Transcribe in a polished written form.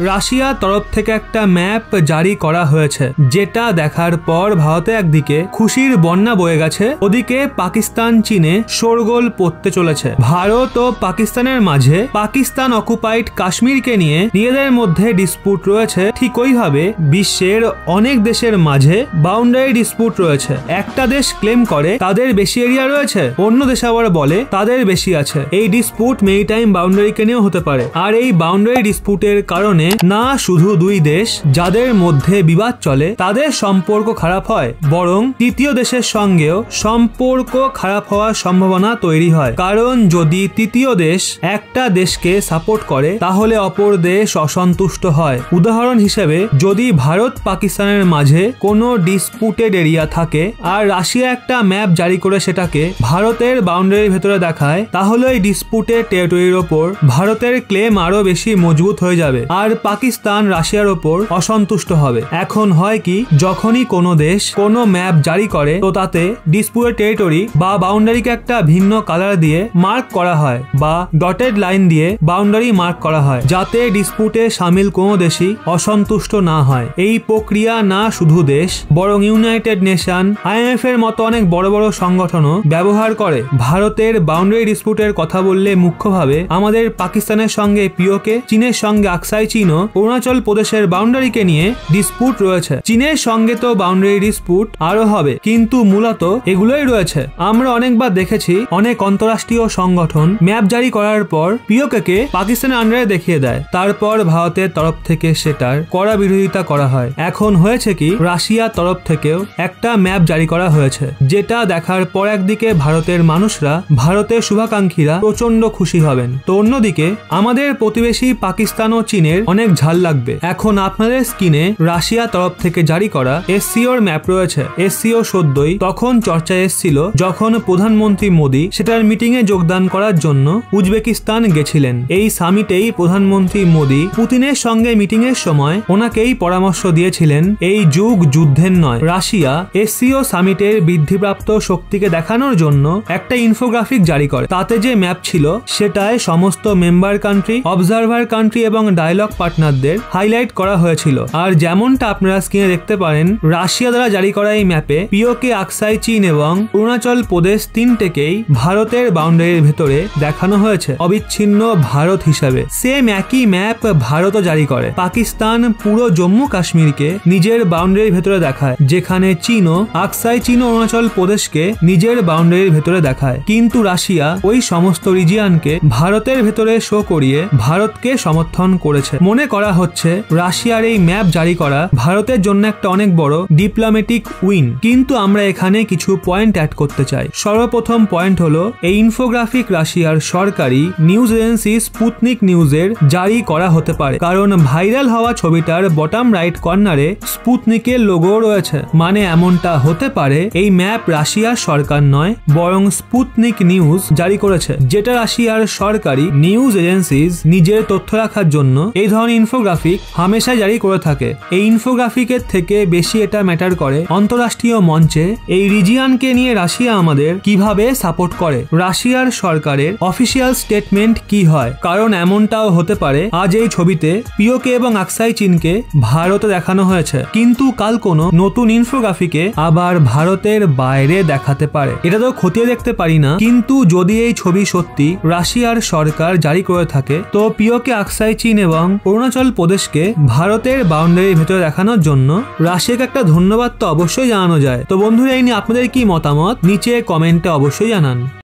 রাশিয়ার তরফ থেকে একটা ম্যাপ জারি করা হয়েছে, যেটা দেখার পর ভারতে একদিকে খুশির বন্যা বয়ে গেছে, ওদিকে পাকিস্তান চীনে শোরগোল পড়তে চলেছে। ভারত ও পাকিস্তানের মাঝে পাকিস্তান অকুপাইড কাশ্মীরকে নিয়ে নিজেদের মধ্যে ডিসপুট রয়েছে, ঠিক ওইভাবে বিশ্বের অনেক দেশের মাঝে বাউন্ডারি ডিসপুট রয়েছে। একটা দেশ ক্লেম করে তাদের বেশি এরিয়া রয়েছে, অন্য দেশ আবার বলে তাদের বেশি আছে। এই ডিসপুট মেরিটাইম বাউন্ডারিকে নিয়েও হতে পারে। আর এই বাউন্ডারি ডিসপুটের কারণে না শুধু দুই দেশ যাদের মধ্যে বিবাদ চলে তাদের সম্পর্ক খারাপ হয়, বরং তৃতীয় দেশের সঙ্গেও সম্পর্ক খারাপ হওয়ার সম্ভাবনা তৈরি হয়। কারণ যদি তৃতীয় দেশ একটা দেশকে সাপোর্ট করে তাহলে অপর দেশ অসন্তুষ্ট হয়। উদাহরণ হিসেবে যদি ভারত পাকিস্তানের মাঝে কোনো ডিসপুটেড এরিয়া থাকে আর রাশিয়া একটা ম্যাপ জারি করে সেটাকে ভারতের বাউন্ডারির ভেতরে দেখায়, তাহলে এই ডিসপুটেড টেরিটরির ওপর ভারতের ক্লেম আরো বেশি মজবুত হয়ে যাবে আর পাকিস্তান রাশিয়ার ওপর অসন্তুষ্ট হবে। এখন হয় কি, যখনই কোনো দেশ কোনো ম্যাপ জারি করে তো তাতে ডিসপুটেড টেরিটরি বা বাউন্ডারিকে একটা ভিন্ন কালার দিয়ে মার্ক করা হয় বা ডটেড লাইন দিয়ে বাউন্ডারি মার্ক করা হয়, যাতে ডিসপুটে সামিল কোনো দেশই অসন্তুষ্ট না হয়। এই প্রক্রিয়া না শুধু দেশ বরং ইউনাইটেড নেশন, IMF এর মতো অনেক বড় বড় সংগঠনও ব্যবহার করে। ভারতের বাউন্ডারি ডিসপুটের কথা বললে মুখ্যভাবে আমাদের পাকিস্তানের সঙ্গে POK, চীনের সঙ্গে আকসাই চীন ও অরুণাচল প্রদেশের বাউন্ডারিকে নিয়ে ডিসপুট রয়েছে। চীনের সঙ্গে তো বাউন্ডারি ডিসপুট আরো হবে, কিন্তু মূলত এগুলোই রয়েছে। আমরা অনেকবার দেখেছি অনেক অন্তরাষ্ট্রীয় সংগঠন ম্যাপ জারি করার পর POK কে পাকিস্তানের আন্ডারে দেখিয়ে দেয়, তারপর ভারতের তরফ থেকে সেটার কড়া বিরোধিতা করা হয়। এখন হয়েছে কি, রাশিয়ার তরফ থেকেও একটা ম্যাপ জারি করা হয়েছে, যেটা দেখার পর একদিকে ভারতের মানুষরা, ভারতের শুভাকাঙ্ক্ষীরা প্রচন্ড খুশি হবেন, তো অন্যদিকে আমাদের প্রতিবেশী পাকিস্তান ও চীনের অনেক ঝাল লাগবে। এখন আপনাদের স্ক্রিনে রাশিয়ার তরফ থেকে জারি করা SCOর ম্যাপ রয়েছে। SCO 14 তখন চর্চায় এসেছিল যখন প্রধানমন্ত্রী মোদী সেটার মিটিং এ যোগদান করার জন্য উজবেকিস্তান গেছিলেন। এই সামিটেই প্রধানমন্ত্রী মোদী পুতিনের সঙ্গে মিটিং এর সময় ওনাকেই পরামর্শ দিয়েছিলেন এই যুগ যুদ্ধের নয়। রাশিয়া SCO সামিটের বৃদ্ধিপ্রাপ্ত শক্তিকে দেখানোর জন্য একটা ইনফোগ্রাফিক জারি করে। তাতে যে ম্যাপ ছিল সেটায় সমস্ত মেম্বার কান্ট্রি, অবজারভার কান্ট্রি এবং ডায়লগ পার্টনারদের হাইলাইট করা হয়েছিল। আর যেমনটা আপনারা স্ক্রিনে দেখতে পারেন, রাশিয়া দ্বারা জারি করা এই ম্যাপে POK, আকসাই চীন এবং অরুণাচল প্রদেশ তিনটেকেই ভারতের বাউন্ডারির ভেতরে দেখানো হয়েছে অবিচ্ছিন্ন ভারত হিসাবে। সেম একই ম্যাপ ভারতও জারি করে। পাকিস্তান পুরো জম্মু কাশ্মীরকে নিজের বাউন্ডারির ভেতরে দেখায়, যেখানে চীনও আকসাই চীন ও অরুণাচল প্রদেশকে নিজের বাউন্ডারির ভেতরে দেখায়। কিন্তু রাশিয়া ওই সমস্ত রিজিয়নকে ভারতের ভেতরে শো করিয়ে ভারতকে সমর্থন করেছে। মনে করা হচ্ছে রাশিয়ার এই ম্যাপ জারি করা ভারতের জন্য একটা অনেক বড় ডিপ্লোম্যাটিক উইন। কিন্তু আমরা এখানে কিছু পয়েন্ট অ্যাড করতে চাই। সর্বপ্রথম পয়েন্ট হলো, এই ইনফোগ্রাফিক রাশিয়ার সরকারি নিউজ এজেন্সি স্পুতনিক নিউজের জারি করা হতে পারে, কারণ ভাইরাল হওয়া ছবিটার বটম রাইট কর্নারে স্পুতনিকের লোগো রয়েছে। মানে এমনটা হতে পারে এই ম্যাপ রাশিয়ার সরকার নয় বরং স্পুতনিক নিউজ জারি করেছে, যেটা রাশিয়ার সরকারি নিউজ এজেন্সিজ নিজের তথ্য রাখার জন্য এই ধরনের ইনফোগ্রাফিক হামেশা জারি করে থাকে। এই ইনফোগ্রাফিকের থেকে বেশি এটা ম্যাটার করে অন্তরাষ্ট্রীয় মঞ্চে এই রিজিয়নকে নিয়ে রাশিয়া আমাদের কিভাবে সাপোর্ট করে, রাশিয়ার সরকারের অফিসিয়াল স্টেটমেন্ট কি হয়। কারণ এমনটাও হতে পারে আজ এই ছবিতে POK এবং আকসাই চীনকে ভারতে দেখানো হয়েছে, কিন্তু কাল কোনো নতুন ইনফোগ্রাফিকে আবার ভারতের বাইরে দেখাতে পারে। এটা তো খতিয়ে দেখতে পারি না, কিন্তু যদি এই ছবি সত্যি রাশিয়ার সরকার জারি করে থাকে তো POK, আকসাই চীন এবং অরুণাচল প্রদেশকে ভারতের বাউন্ডারির ভেতরে দেখানোর জন্য রাশিয়াকে একটা ধন্যবাদ তো অবশ্যই জানানো যায়। তো বন্ধুরা, এই নিয়ে আপনাদের কি মতামত নিচে কমেন্টে অবশ্যই জানান।